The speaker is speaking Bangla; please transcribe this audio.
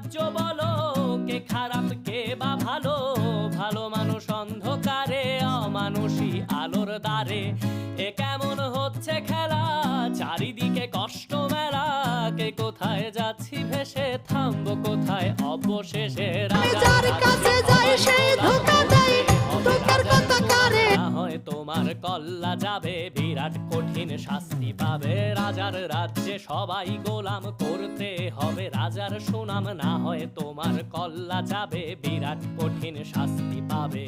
রাজ্য বলো, কে খারাপ কে বা ভালো? ভালো মানুষ অন্ধকারে, অমানুষী আলোর দ্বারে। এ কেমন হচ্ছে খেলা, চারিদিকে কষ্ট মেলা। কে কোথায় যাচ্ছি ভেসে, থামবো কোথায় অবশেষে? যার কাছে যাই সেই ধোঁকা দেয়, ধোঁকার কথা কারে? না হয় তোমার কল্লা যাবে, বিরাট কঠিন শাস্তি পাবে। রাজার রাজ্যে সবাই গোলাম, করতে হবে রাজার সুনাম। না হয় তোমার কল্লা যাবে, বিরাট কঠিন শাস্তি পাবে।